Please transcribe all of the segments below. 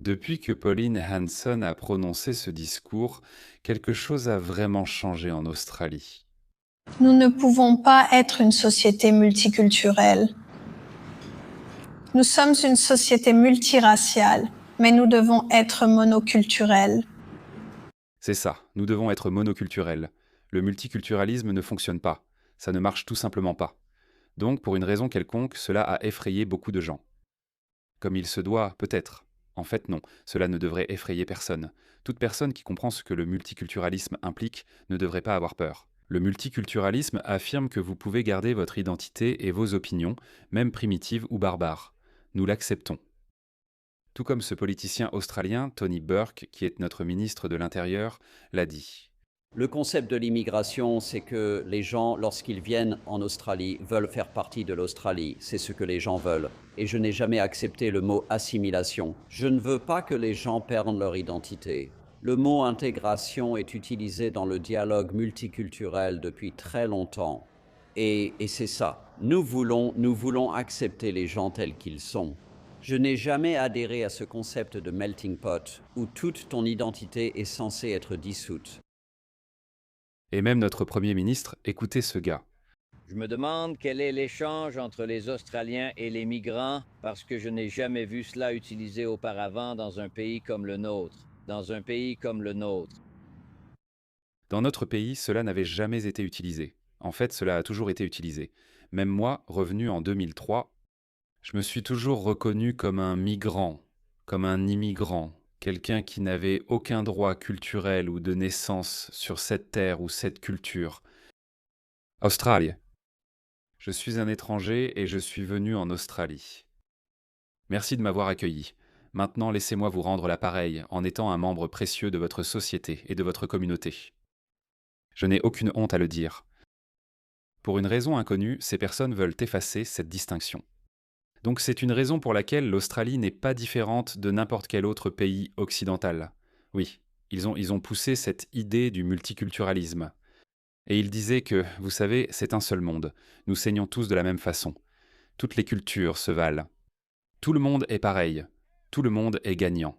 Depuis que Pauline Hanson a prononcé ce discours, quelque chose a vraiment changé en Australie. Nous ne pouvons pas être une société multiculturelle. Nous sommes une société multiraciale, mais nous devons être monoculturels. C'est ça, nous devons être monoculturels. Le multiculturalisme ne fonctionne pas. Ça ne marche tout simplement pas. Donc, pour une raison quelconque, cela a effrayé beaucoup de gens. Comme il se doit, peut-être. En fait, non, cela ne devrait effrayer personne. Toute personne qui comprend ce que le multiculturalisme implique ne devrait pas avoir peur. Le multiculturalisme affirme que vous pouvez garder votre identité et vos opinions, même primitives ou barbares. Nous l'acceptons. Tout comme ce politicien australien, Tony Burke, qui est notre ministre de l'Intérieur, l'a dit. Le concept de l'immigration, c'est que les gens, lorsqu'ils viennent en Australie, veulent faire partie de l'Australie. C'est ce que les gens veulent. Et je n'ai jamais accepté le mot assimilation. Je ne veux pas que les gens perdent leur identité. Le mot intégration est utilisé dans le dialogue multiculturel depuis très longtemps. Et c'est ça. Nous voulons accepter les gens tels qu'ils sont. Je n'ai jamais adhéré à ce concept de melting pot, où toute ton identité est censée être dissoute. Et même notre Premier ministre, écoutez ce gars. Je me demande quel est l'échange entre les Australiens et les migrants parce que je n'ai jamais vu cela utilisé auparavant dans un pays comme le nôtre. Dans un pays comme le nôtre. Dans notre pays, cela n'avait jamais été utilisé. En fait, cela a toujours été utilisé. Même moi, revenu en 2003, je me suis toujours reconnu comme un migrant, comme un immigrant, quelqu'un qui n'avait aucun droit culturel ou de naissance sur cette terre ou cette culture. Australie. Je suis un étranger et je suis venu en Australie. Merci de m'avoir accueilli. Maintenant, laissez-moi vous rendre l'appareil en étant un membre précieux de votre société et de votre communauté. Je n'ai aucune honte à le dire. Pour une raison inconnue, ces personnes veulent effacer cette distinction. Donc c'est une raison pour laquelle l'Australie n'est pas différente de n'importe quel autre pays occidental. Oui, ils ont poussé cette idée du multiculturalisme. Et ils disaient que, vous savez, c'est un seul monde. Nous saignons tous de la même façon. Toutes les cultures se valent. Tout le monde est pareil. Tout le monde est gagnant.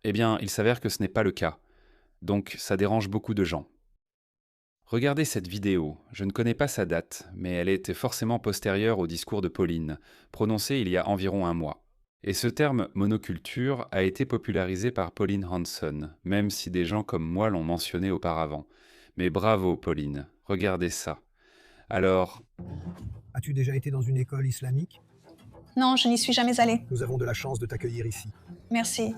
Eh bien, il s'avère que ce n'est pas le cas. Donc ça dérange beaucoup de gens. Regardez cette vidéo, je ne connais pas sa date, mais elle était forcément postérieure au discours de Pauline, prononcé il y a environ un mois. Et ce terme monoculture a été popularisé par Pauline Hanson, même si des gens comme moi l'ont mentionné auparavant. Mais bravo Pauline, regardez ça. Alors, As-tu déjà été dans une école islamique? Non, je n'y suis jamais allée. Nous avons de la chance de t'accueillir ici. Merci.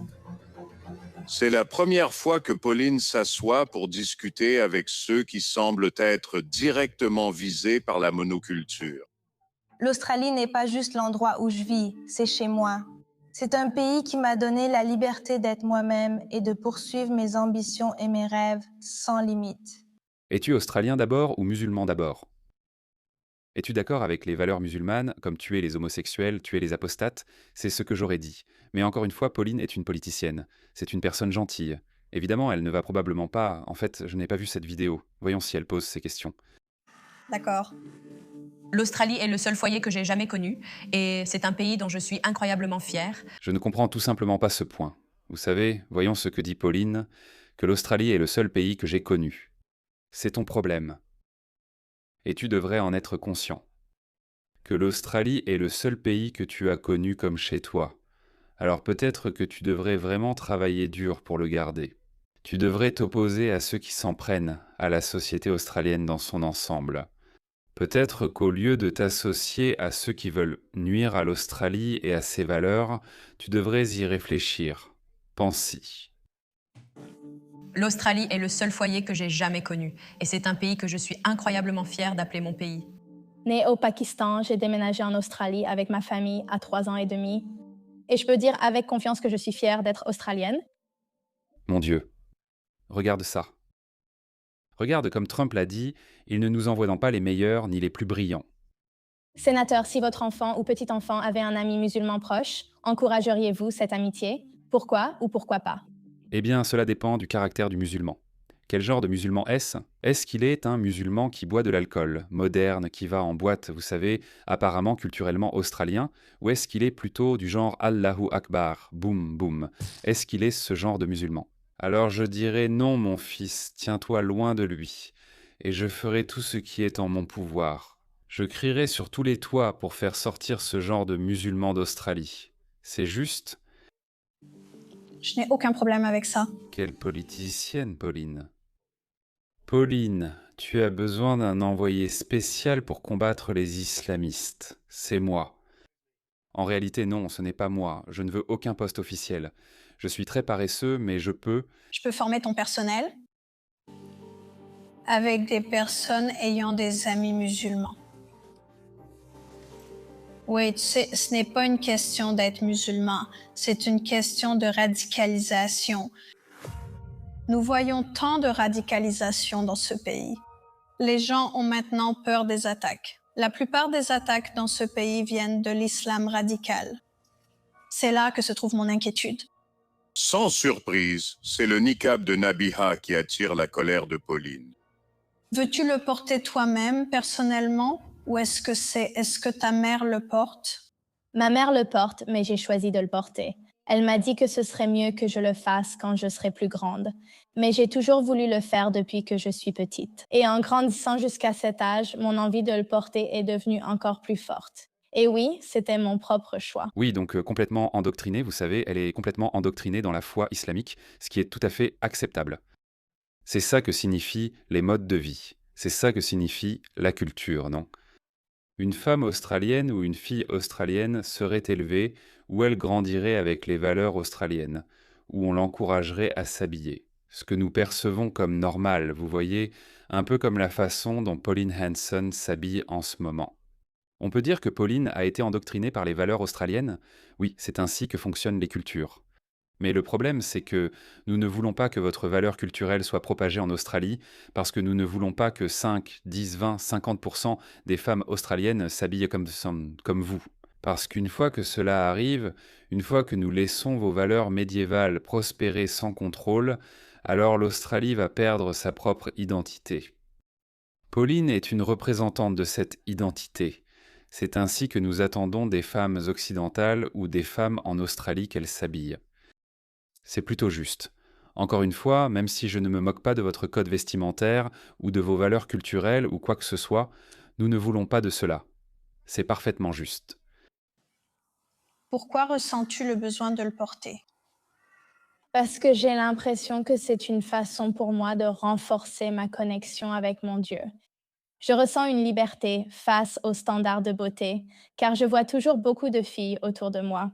C'est la première fois que Pauline s'assoit pour discuter avec ceux qui semblent être directement visés par la monoculture. L'Australie n'est pas juste l'endroit où je vis, c'est chez moi. C'est un pays qui m'a donné la liberté d'être moi-même et de poursuivre mes ambitions et mes rêves sans limite. es-tu australien d'abord ou musulman d'abord? Es-tu d'accord avec les valeurs musulmanes, comme tuer les homosexuels, tuer les apostates? C'est ce que j'aurais dit. Mais encore une fois, Pauline est une politicienne. C'est une personne gentille. Évidemment, elle ne va probablement pas... En fait, je n'ai pas vu cette vidéo. Voyons si elle pose ces questions. D'accord. L'Australie est le seul foyer que j'ai jamais connu et c'est un pays dont je suis incroyablement fière. Je ne comprends tout simplement pas ce point. Vous savez, voyons ce que dit Pauline, que l'Australie est le seul pays que j'ai connu. C'est ton problème. Et tu devrais en être conscient. Que l'Australie est le seul pays que tu as connu comme chez toi. Alors peut-être que tu devrais vraiment travailler dur pour le garder. Tu devrais t'opposer à ceux qui s'en prennent à la société australienne dans son ensemble. Peut-être qu'au lieu de t'associer à ceux qui veulent nuire à l'Australie et à ses valeurs, tu devrais y réfléchir. Pense-y. L'Australie est le seul foyer que j'ai jamais connu et c'est un pays que je suis incroyablement fière d'appeler mon pays. Née au Pakistan, j'ai déménagé en Australie avec ma famille à 3 ans et demi. Et je peux dire avec confiance que je suis fière d'être australienne. Mon Dieu, regarde ça. Regarde comme Trump l'a dit, il ne nous envoie pas les meilleurs ni les plus brillants. Sénateur, si votre enfant ou petit-enfant avait un ami musulman proche, encourageriez-vous cette amitié? Pourquoi ou pourquoi pas? Eh bien, cela dépend du caractère du musulman. Quel genre de musulman est-ce? Est-ce qu'il est un musulman qui boit de l'alcool, moderne, qui va en boîte, vous savez, apparemment culturellement australien, ou est-ce qu'il est plutôt du genre Allahu Akbar, boum boum? Est-ce qu'il est ce genre de musulman? Alors je dirais non, mon fils, tiens-toi loin de lui, et je ferai tout ce qui est en mon pouvoir. Je crierai sur tous les toits pour faire sortir ce genre de musulman d'Australie. C'est juste? Je n'ai aucun problème avec ça. Quelle politicienne, Pauline. Pauline, tu as besoin d'un envoyé spécial pour combattre les islamistes. C'est moi. En réalité, non, ce n'est pas moi. Je ne veux aucun poste officiel. Je suis très paresseux, mais je peux... Je peux former ton personnel avec des personnes ayant des amis musulmans. Oui, tu sais, ce n'est pas une question d'être musulman, c'est une question de radicalisation. Nous voyons tant de radicalisation dans ce pays. Les gens ont maintenant peur des attaques. La plupart des attaques dans ce pays viennent de l'islam radical. C'est là que se trouve mon inquiétude. Sans surprise, c'est le niqab de Nabiha qui attire la colère de Pauline. Veux-tu le porter toi-même, personnellement, ou est-ce que ta mère le porte? Ma mère le porte, mais j'ai choisi de le porter. Elle m'a dit que ce serait mieux que je le fasse quand je serai plus grande. Mais j'ai toujours voulu le faire depuis que je suis petite. Et en grandissant jusqu'à cet âge, mon envie de le porter est devenue encore plus forte. Et oui, c'était mon propre choix. Oui, donc complètement endoctrinée, vous savez, elle est complètement endoctrinée dans la foi islamique, ce qui est tout à fait acceptable. C'est ça que signifient les modes de vie. C'est ça que signifie la culture, non? Une femme australienne ou une fille australienne serait élevée où elle grandirait avec les valeurs australiennes, où on l'encouragerait à s'habiller. Ce que nous percevons comme normal, vous voyez, un peu comme la façon dont Pauline Hanson s'habille en ce moment. On peut dire que Pauline a été endoctrinée par les valeurs australiennes? Oui, c'est ainsi que fonctionnent les cultures. Mais le problème, c'est que nous ne voulons pas que votre valeur culturelle soit propagée en Australie parce que nous ne voulons pas que 5, 10, 20, 50% des femmes australiennes s'habillent comme vous. Parce qu'une fois que cela arrive, une fois que nous laissons vos valeurs médiévales prospérer sans contrôle, alors l'Australie va perdre sa propre identité. Pauline est une représentante de cette identité. C'est ainsi que nous attendons des femmes occidentales ou des femmes en Australie qu'elles s'habillent. C'est plutôt juste. Encore une fois, même si je ne me moque pas de votre code vestimentaire ou de vos valeurs culturelles ou quoi que ce soit, nous ne voulons pas de cela. C'est parfaitement juste. Pourquoi ressens-tu le besoin de le porter? Parce que j'ai l'impression que c'est une façon pour moi de renforcer ma connexion avec mon Dieu. Je ressens une liberté face aux standards de beauté, car je vois toujours beaucoup de filles autour de moi.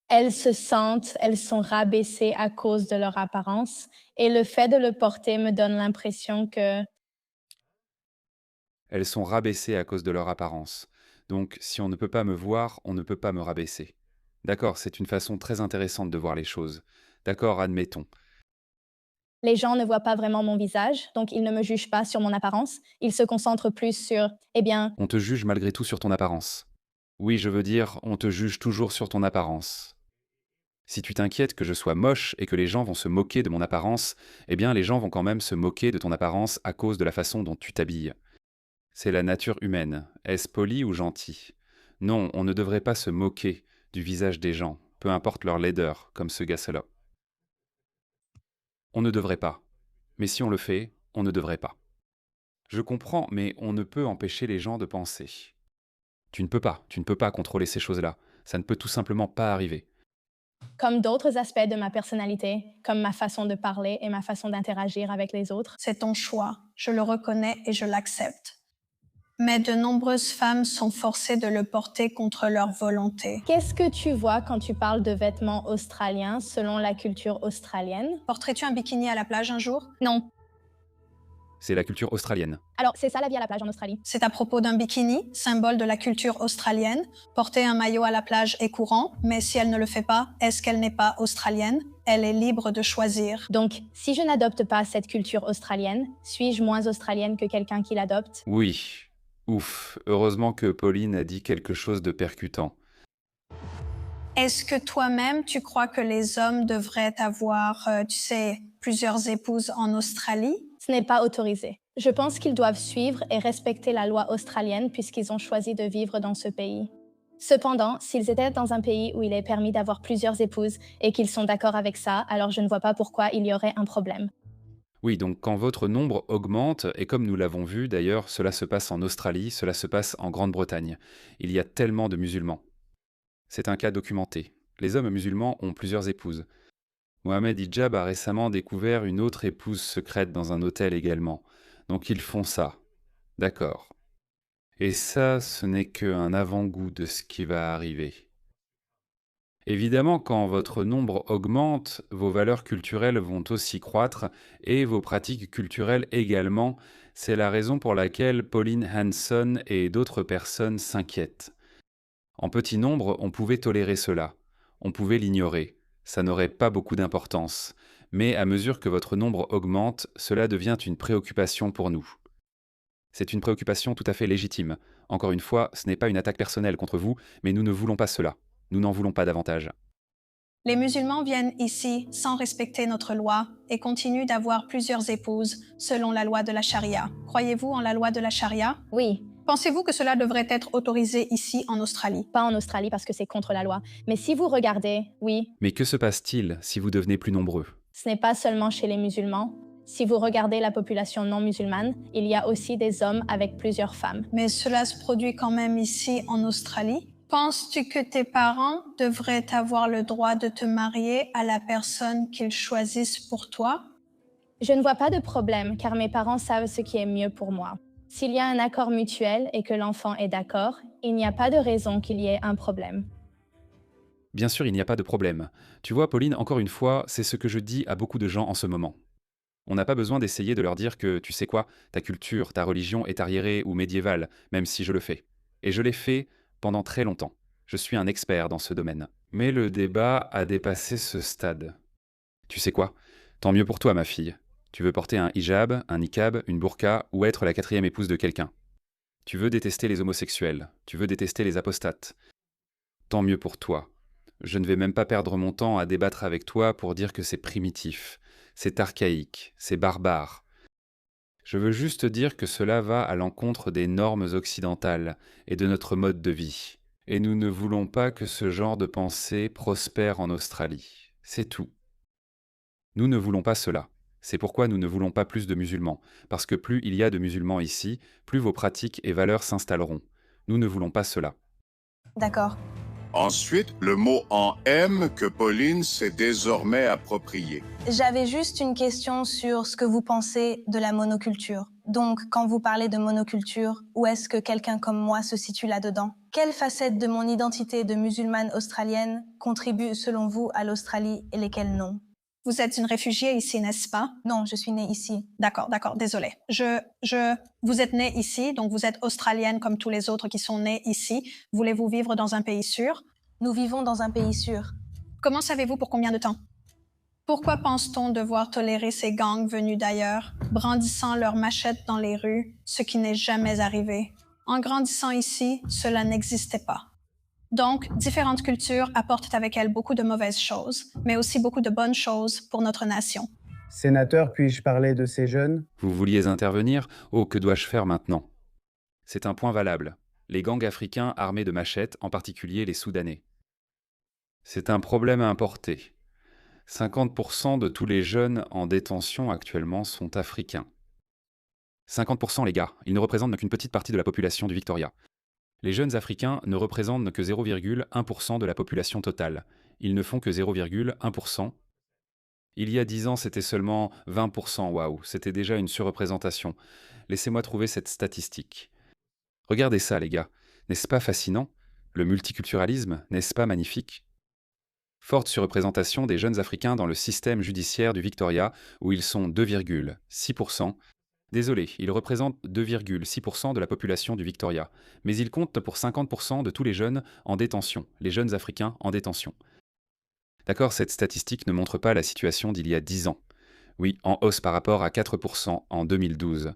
Elles sont rabaissées à cause de leur apparence, et le fait de le porter me donne l'impression que... Elles sont rabaissées à cause de leur apparence. Donc, si on ne peut pas me voir, on ne peut pas me rabaisser. D'accord, c'est une façon très intéressante de voir les choses. D'accord, admettons. Les gens ne voient pas vraiment mon visage, donc ils ne me jugent pas sur mon apparence. Ils se concentrent plus sur, eh bien... On te juge malgré tout sur ton apparence. Oui, je veux dire, on te juge toujours sur ton apparence. Si tu t'inquiètes que je sois moche et que les gens vont se moquer de mon apparence, eh bien les gens vont quand même se moquer de ton apparence à cause de la façon dont tu t'habilles. C'est la nature humaine. Est-ce poli ou gentil? Non, on ne devrait pas se moquer du visage des gens, peu importe leur laideur, comme ce gars-là. On ne devrait pas. Mais si on le fait, on ne devrait pas. Je comprends, mais on ne peut empêcher les gens de penser. Tu ne peux pas contrôler ces choses-là. Ça ne peut tout simplement pas arriver. Comme d'autres aspects de ma personnalité, comme ma façon de parler et ma façon d'interagir avec les autres. C'est ton choix, je le reconnais et je l'accepte. Mais de nombreuses femmes sont forcées de le porter contre leur volonté. Qu'est-ce que tu vois quand tu parles de vêtements australiens selon la culture australienne? Porterais-tu un bikini à la plage un jour? Non. C'est la culture australienne. Alors, c'est ça la vie à la plage en Australie. C'est à propos d'un bikini, symbole de la culture australienne. Porter un maillot à la plage est courant, mais si elle ne le fait pas, est-ce qu'elle n'est pas australienne? Elle est libre de choisir. Donc, si je n'adopte pas cette culture australienne, suis-je moins australienne que quelqu'un qui l'adopte? Oui. Ouf, heureusement que Pauline a dit quelque chose de percutant. Est-ce que toi-même, tu crois que les hommes devraient avoir, plusieurs épouses en Australie? Ce Ce n'est pas autorisé. Je pense qu'ils doivent suivre et respecter la loi australienne puisqu'ils ont choisi de vivre dans ce pays. Cependant, s'ils étaient dans un pays où il est permis d'avoir plusieurs épouses et qu'ils sont d'accord avec ça, alors je ne vois pas pourquoi il y aurait un problème. Oui, donc quand votre nombre augmente, et comme nous l'avons vu d'ailleurs, cela se passe en Australie, cela se passe en Grande-Bretagne. Il y a tellement de musulmans. C'est un cas documenté. Les hommes musulmans ont plusieurs épouses. Mohamed Hijab a récemment découvert une autre épouse secrète dans un hôtel également. Donc ils font ça. D'accord. Et ça, ce n'est qu'un avant-goût de ce qui va arriver. Évidemment, quand votre nombre augmente, vos valeurs culturelles vont aussi croître et vos pratiques culturelles également. C'est la raison pour laquelle Pauline Hanson et d'autres personnes s'inquiètent. En petit nombre, on pouvait tolérer cela. On pouvait l'ignorer. Ça n'aurait pas beaucoup d'importance. Mais à mesure que votre nombre augmente, cela devient une préoccupation pour nous. C'est une préoccupation tout à fait légitime. Encore une fois, ce n'est pas une attaque personnelle contre vous, mais nous ne voulons pas cela. Nous n'en voulons pas davantage. Les musulmans viennent ici sans respecter notre loi et continuent d'avoir plusieurs épouses selon la loi de la charia. Croyez-vous en la loi de la charia? Oui, Pensez-vous que cela devrait être autorisé ici en Australie? pas en Australie parce que c'est contre la loi. Mais si vous regardez, oui, Mais que se passe-t-il si vous devenez plus nombreux? ce n'est pas seulement chez les musulmans. Si vous regardez la population non musulmane, il y a aussi des hommes avec plusieurs femmes. Mais cela se produit quand même ici en Australie. Penses-tu que tes parents devraient avoir le droit de te marier à la personne qu'ils choisissent pour toi? Je ne vois pas de problème car mes parents savent ce qui est mieux pour moi. S'il y a un accord mutuel et que l'enfant est d'accord, il n'y a pas de raison qu'il y ait un problème. Bien sûr, il n'y a pas de problème. Tu vois, Pauline, encore une fois, c'est ce que je dis à beaucoup de gens en ce moment. On n'a pas besoin d'essayer de leur dire que, tu sais quoi, ta culture, ta religion est arriérée ou médiévale, même si je le fais. Et je l'ai fait pendant très longtemps. Je suis un expert dans ce domaine. Mais le débat a dépassé ce stade. Tu sais quoi? Tant mieux pour toi, ma fille. Tu veux porter un hijab, un niqab, une burqa ou être la 4e épouse de quelqu'un. Tu veux détester les homosexuels. Tu veux détester les apostates. Tant mieux pour toi. Je ne vais même pas perdre mon temps à débattre avec toi pour dire que c'est primitif, c'est archaïque, c'est barbare. Je veux juste dire que cela va à l'encontre des normes occidentales et de notre mode de vie. Et nous ne voulons pas que ce genre de pensée prospère en Australie. C'est tout. Nous ne voulons pas cela. C'est pourquoi nous ne voulons pas plus de musulmans, parce que plus il y a de musulmans ici, plus vos pratiques et valeurs s'installeront. Nous ne voulons pas cela. D'accord. Ensuite, le mot en M que Pauline s'est désormais approprié. J'avais juste une question sur ce que vous pensez de la monoculture. Donc, quand vous parlez de monoculture, où est-ce que quelqu'un comme moi se situe là-dedans? Quelle facette de mon identité de musulmane australienne contribue selon vous à l'Australie et lesquelles non? Vous êtes une réfugiée ici, n'est-ce pas? Non, je suis née ici. D'accord, désolée. Vous êtes née ici, donc vous êtes australienne comme tous les autres qui sont nés ici. Voulez-vous vivre dans un pays sûr? Nous vivons dans un pays sûr. Comment savez-vous pour combien de temps? Pourquoi pense-t-on devoir tolérer ces gangs venus d'ailleurs, brandissant leurs machettes dans les rues, ce qui n'est jamais arrivé? En grandissant ici, cela n'existait pas. Donc, différentes cultures apportent avec elles beaucoup de mauvaises choses, mais aussi beaucoup de bonnes choses pour notre nation. Sénateur, puis-je parler de ces jeunes? Vous vouliez intervenir? Oh, que dois-je faire maintenant? C'est un point valable. Les gangs africains armés de machettes, en particulier les Soudanais. C'est un problème à importer. 50% de tous les jeunes en détention actuellement sont africains. 50% les gars, ils ne représentent qu'une petite partie de la population du Victoria. Les jeunes africains ne représentent que 0,1% de la population totale. Ils ne font que 0,1%. Il y a 10 ans, c'était seulement 20%. Waouh, c'était déjà une surreprésentation. Laissez-moi trouver cette statistique. Regardez ça, les gars. N'est-ce pas fascinant? Le multiculturalisme, n'est-ce pas magnifique? Forte surreprésentation des jeunes Africains dans le système judiciaire du Victoria, où ils sont 2,6%. Désolé, ils représentent 2,6% de la population du Victoria, mais ils comptent pour 50% de tous les jeunes en détention, les jeunes Africains en détention. D'accord, cette statistique ne montre pas la situation d'il y a 10 ans. Oui, en hausse par rapport à 4% en 2012.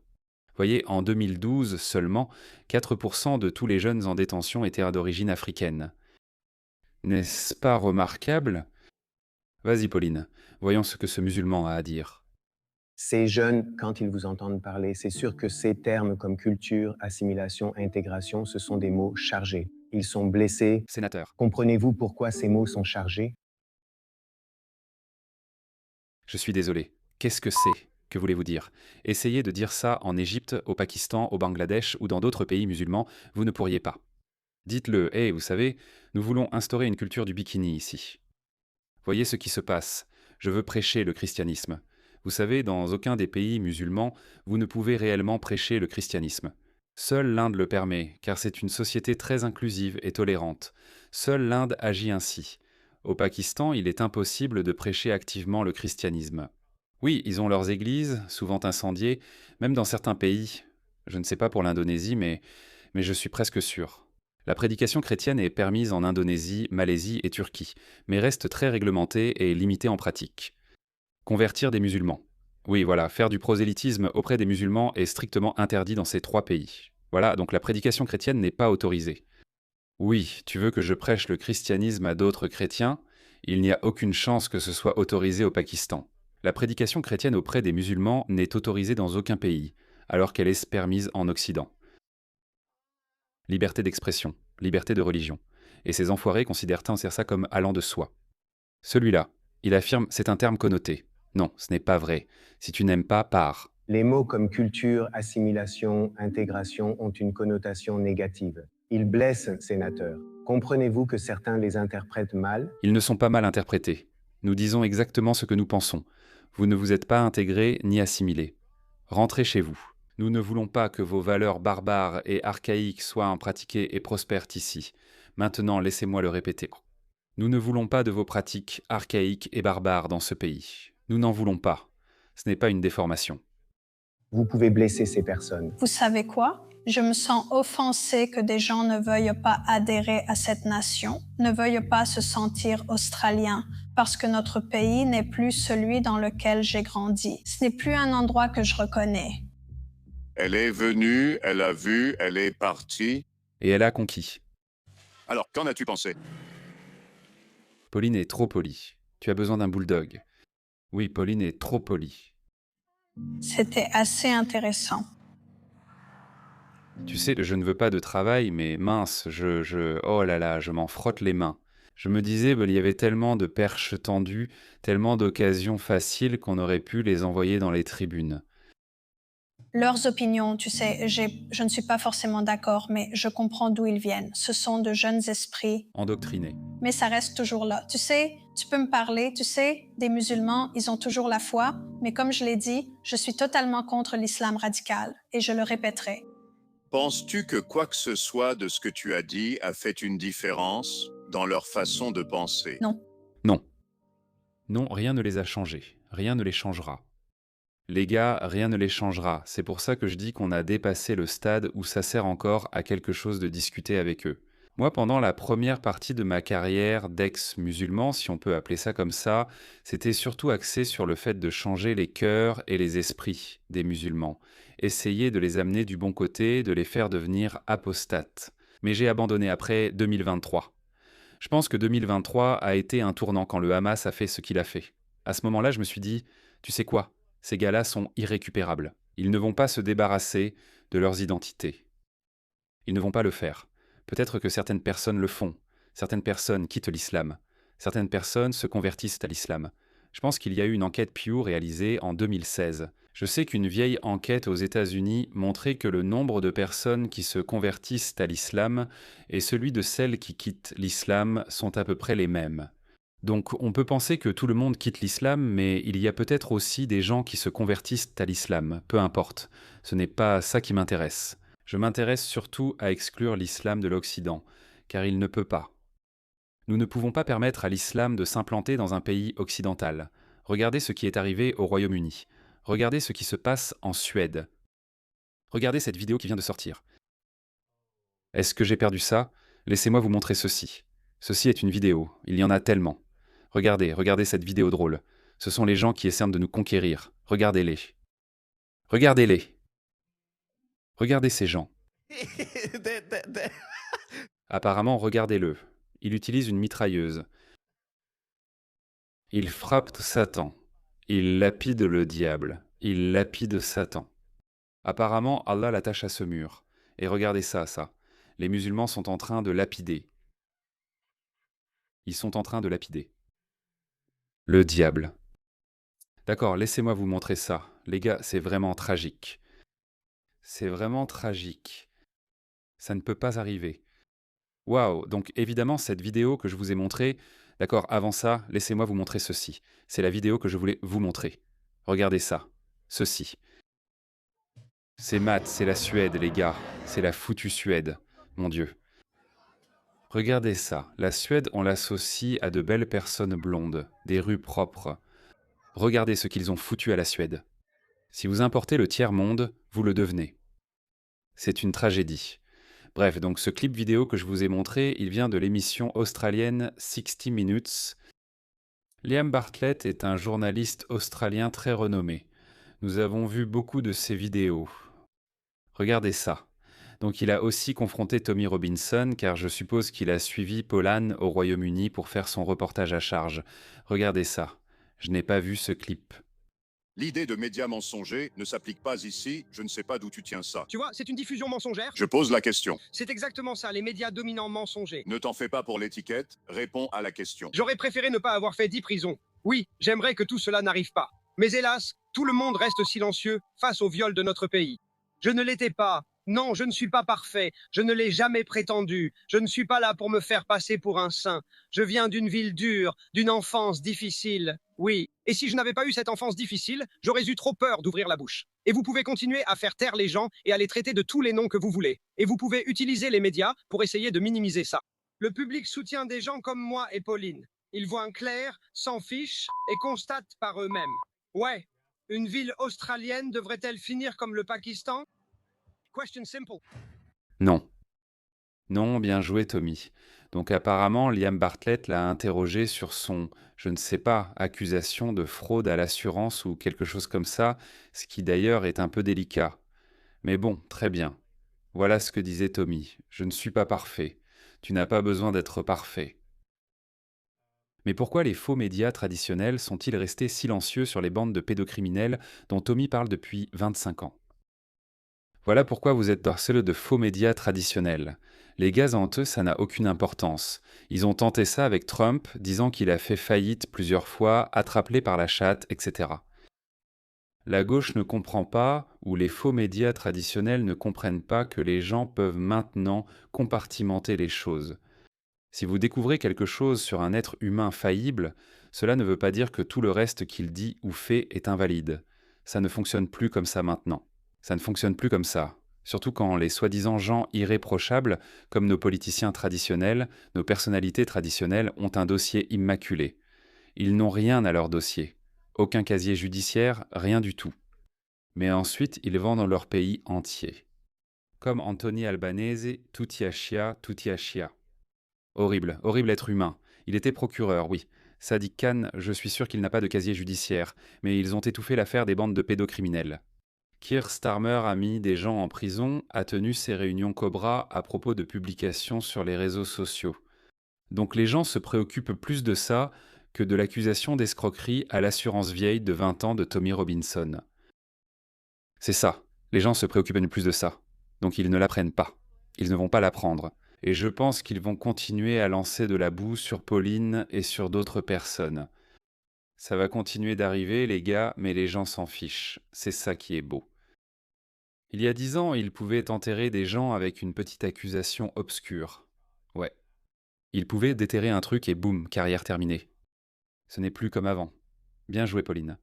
Voyez, en 2012 seulement, 4% de tous les jeunes en détention étaient d'origine africaine. N'est-ce pas remarquable? Vas-y, Pauline, voyons ce que ce musulman a à dire. Ces jeunes, quand ils vous entendent parler, c'est sûr que ces termes comme culture, assimilation, intégration, ce sont des mots chargés. Ils sont blessés. Sénateur, Comprenez-vous pourquoi ces mots sont chargés? je suis désolé. Qu'est-ce que c'est? Que voulez-vous dire? Essayez de dire ça en Égypte, au Pakistan, au Bangladesh ou dans d'autres pays musulmans, vous ne pourriez pas. Dites-le, hé, vous savez, nous voulons instaurer une culture du bikini ici. Voyez ce qui se passe. Je veux prêcher le christianisme. Vous savez, dans aucun des pays musulmans, vous ne pouvez réellement prêcher le christianisme. Seule l'Inde le permet, car c'est une société très inclusive et tolérante. Seule l'Inde agit ainsi. Au Pakistan, il est impossible de prêcher activement le christianisme. Oui, ils ont leurs églises, souvent incendiées, même dans certains pays. Je ne sais pas pour l'Indonésie, mais je suis presque sûr. La prédication chrétienne est permise en Indonésie, Malaisie et Turquie, mais reste très réglementée et limitée en pratique. Convertir des musulmans. Oui, voilà, faire du prosélytisme auprès des musulmans est strictement interdit dans ces 3 pays. Voilà, donc la prédication chrétienne n'est pas autorisée. Oui, tu veux que je prêche le christianisme à d'autres chrétiens? Il n'y a aucune chance que ce soit autorisé au Pakistan. La prédication chrétienne auprès des musulmans n'est autorisée dans aucun pays, alors qu'elle est permise en Occident. Liberté d'expression, liberté de religion. Et ces enfoirés considèrent ça comme allant de soi. Celui-là, il affirme c'est un terme connoté. Non, ce n'est pas vrai. Si tu n'aimes pas, pars. Les mots comme culture, assimilation, intégration ont une connotation négative. Ils blessent, sénateur. Comprenez-vous que certains les interprètent mal? Ils ne sont pas mal interprétés. Nous disons exactement ce que nous pensons. Vous ne vous êtes pas intégrés ni assimilés. Rentrez chez vous. Nous ne voulons pas que vos valeurs barbares et archaïques soient pratiquées et prospèrent ici. Maintenant, laissez-moi le répéter. Nous ne voulons pas de vos pratiques archaïques et barbares dans ce pays. Nous n'en voulons pas. Ce n'est pas une déformation. Vous pouvez blesser ces personnes. Vous savez quoi? Je me sens offensée que des gens ne veuillent pas adhérer à cette nation, ne veuillent pas se sentir australiens, parce que notre pays n'est plus celui dans lequel j'ai grandi. Ce n'est plus un endroit que je reconnais. Elle est venue, elle a vu, elle est partie. Et elle a conquis. Alors, qu'en as-tu pensé? Pauline est trop polie. Tu as besoin d'un bulldog. Oui, Pauline est trop polie. C'était assez intéressant. Tu sais, je ne veux pas de travail, mais mince, oh là là, je m'en frotte les mains. Je me disais, il y avait tellement de perches tendues, tellement d'occasions faciles qu'on aurait pu les envoyer dans les tribunes. Leurs opinions, tu sais, je ne suis pas forcément d'accord, mais je comprends d'où ils viennent. Ce sont de jeunes esprits. Endoctrinés. Mais ça reste toujours là. Tu sais, tu peux me parler, tu sais, des musulmans, ils ont toujours la foi, mais comme je l'ai dit, je suis totalement contre l'islam radical, et je le répéterai. Penses-tu que quoi que ce soit de ce que tu as dit a fait une différence dans leur façon de penser? Non. Non. Non, rien ne les a changés. Rien ne les changera. Les gars, rien ne les changera. C'est pour ça que je dis qu'on a dépassé le stade où ça sert encore à quelque chose de discuter avec eux. Moi, pendant la première partie de ma carrière d'ex-musulman, si on peut appeler ça comme ça, c'était surtout axé sur le fait de changer les cœurs et les esprits des musulmans. Essayer de les amener du bon côté, de les faire devenir apostates. Mais j'ai abandonné après 2023. Je pense que 2023 a été un tournant quand le Hamas a fait ce qu'il a fait. À ce moment-là, je me suis dit, tu sais quoi? Ces gars-là sont irrécupérables. Ils ne vont pas se débarrasser de leurs identités. Ils ne vont pas le faire. Peut-être que certaines personnes le font. Certaines personnes quittent l'islam. Certaines personnes se convertissent à l'islam. Je pense qu'il y a eu une enquête Pew réalisée en 2016. Je sais qu'une vieille enquête aux États-Unis montrait que le nombre de personnes qui se convertissent à l'islam et celui de celles qui quittent l'islam sont à peu près les mêmes. Donc on peut penser que tout le monde quitte l'islam, mais il y a peut-être aussi des gens qui se convertissent à l'islam, peu importe. Ce n'est pas ça qui m'intéresse. Je m'intéresse surtout à exclure l'islam de l'Occident, car il ne peut pas. Nous ne pouvons pas permettre à l'islam de s'implanter dans un pays occidental. Regardez ce qui est arrivé au Royaume-Uni. Regardez ce qui se passe en Suède. Regardez cette vidéo qui vient de sortir. Est-ce que j'ai perdu ça? Laissez-moi vous montrer ceci. Ceci est une vidéo, il y en a tellement. Regardez cette vidéo drôle. Ce sont les gens qui essaient de nous conquérir. Regardez-les. Regardez-les. Regardez ces gens. Apparemment, regardez-le. Il utilise une mitrailleuse. Il frappe Satan. Il lapide le diable. il lapide Satan. Apparemment, Allah l'attache à ce mur. Et regardez ça. Les musulmans sont en train de lapider. Ils sont en train de lapider. Le diable. D'accord, laissez-moi vous montrer ça. Les gars, c'est vraiment tragique. C'est vraiment tragique. Ça ne peut pas arriver. Waouh, donc évidemment, cette vidéo que je vous ai montrée, d'accord, avant ça, laissez-moi vous montrer ceci. C'est la vidéo que je voulais vous montrer. Regardez ça, ceci. C'est Matt, c'est la Suède, les gars. C'est la foutue Suède, mon Dieu. Regardez ça, la Suède, on l'associe à de belles personnes blondes, des rues propres. Regardez ce qu'ils ont foutu à la Suède. Si vous importez le tiers-monde, vous le devenez. C'est une tragédie. Bref, donc ce clip vidéo que je vous ai montré, il vient de l'émission australienne 60 Minutes. Liam Bartlett est un journaliste australien très renommé. Nous avons vu beaucoup de ses vidéos. Regardez ça. Donc il a aussi confronté Tommy Robinson, car je suppose qu'il a suivi Polan au Royaume-Uni pour faire son reportage à charge. Regardez ça. Je n'ai pas vu ce clip. L'idée de médias mensongers ne s'applique pas ici, je ne sais pas d'où tu tiens ça. Tu vois, c'est une diffusion mensongère. Je pose la question. C'est exactement ça, les médias dominants mensongers. Ne t'en fais pas pour l'étiquette, réponds à la question. J'aurais préféré ne pas avoir fait 10 prisons. Oui, j'aimerais que tout cela n'arrive pas. Mais hélas, tout le monde reste silencieux face au viol de notre pays. Je ne l'étais pas. Non, je ne suis pas parfait. Je ne l'ai jamais prétendu. Je ne suis pas là pour me faire passer pour un saint. Je viens d'une ville dure, d'une enfance difficile. Oui. Et si je n'avais pas eu cette enfance difficile, j'aurais eu trop peur d'ouvrir la bouche. Et vous pouvez continuer à faire taire les gens et à les traiter de tous les noms que vous voulez. Et vous pouvez utiliser les médias pour essayer de minimiser ça. Le public soutient des gens comme moi et Pauline. Ils voient clair, s'en fichent et constatent par eux-mêmes. Ouais. Une ville australienne devrait-elle finir comme le Pakistan? Question simple. Non. Non, bien joué Tommy. Donc apparemment, Liam Bartlett l'a interrogé sur son, je ne sais pas, accusation de fraude à l'assurance ou quelque chose comme ça, ce qui d'ailleurs est un peu délicat. Mais bon, très bien. Voilà ce que disait Tommy. Je ne suis pas parfait. Tu n'as pas besoin d'être parfait. Mais pourquoi les faux médias traditionnels sont-ils restés silencieux sur les bandes de pédocriminels dont Tommy parle depuis 25 ans? Voilà pourquoi vous êtes harcelé de faux médias traditionnels. Les gaz honteux, ça n'a aucune importance. Ils ont tenté ça avec Trump, disant qu'il a fait faillite plusieurs fois, attrapé par la chatte, etc. La gauche ne comprend pas, ou les faux médias traditionnels ne comprennent pas que les gens peuvent maintenant compartimenter les choses. Si vous découvrez quelque chose sur un être humain faillible, cela ne veut pas dire que tout le reste qu'il dit ou fait est invalide. Ça ne fonctionne plus comme ça maintenant. Ça ne fonctionne plus comme ça. Surtout quand les soi-disant gens irréprochables, comme nos politiciens traditionnels, nos personnalités traditionnelles, ont un dossier immaculé. Ils n'ont rien à leur dossier. Aucun casier judiciaire, rien du tout. Mais ensuite, ils vendent leur pays entier. Comme Anthony Albanese, tutti a chia. Horrible, horrible être humain. Il était procureur, oui. Sadiq Khan, je suis sûr qu'il n'a pas de casier judiciaire, mais ils ont étouffé l'affaire des bandes de pédocriminels. Keir Starmer a mis des gens en prison, a tenu ses réunions Cobra à propos de publications sur les réseaux sociaux. Donc les gens se préoccupent plus de ça que de l'accusation d'escroquerie à l'assurance vieille de 20 ans de Tommy Robinson. C'est ça, les gens se préoccupent plus de ça. Donc ils ne l'apprennent pas. Ils ne vont pas l'apprendre. Et je pense qu'ils vont continuer à lancer de la boue sur Pauline et sur d'autres personnes. Ça va continuer d'arriver, les gars, mais les gens s'en fichent. C'est ça qui est beau. Il y a 10 ans, ils pouvaient enterrer des gens avec une petite accusation obscure. Ouais. Ils pouvaient déterrer un truc et boum, carrière terminée. Ce n'est plus comme avant. Bien joué, Pauline.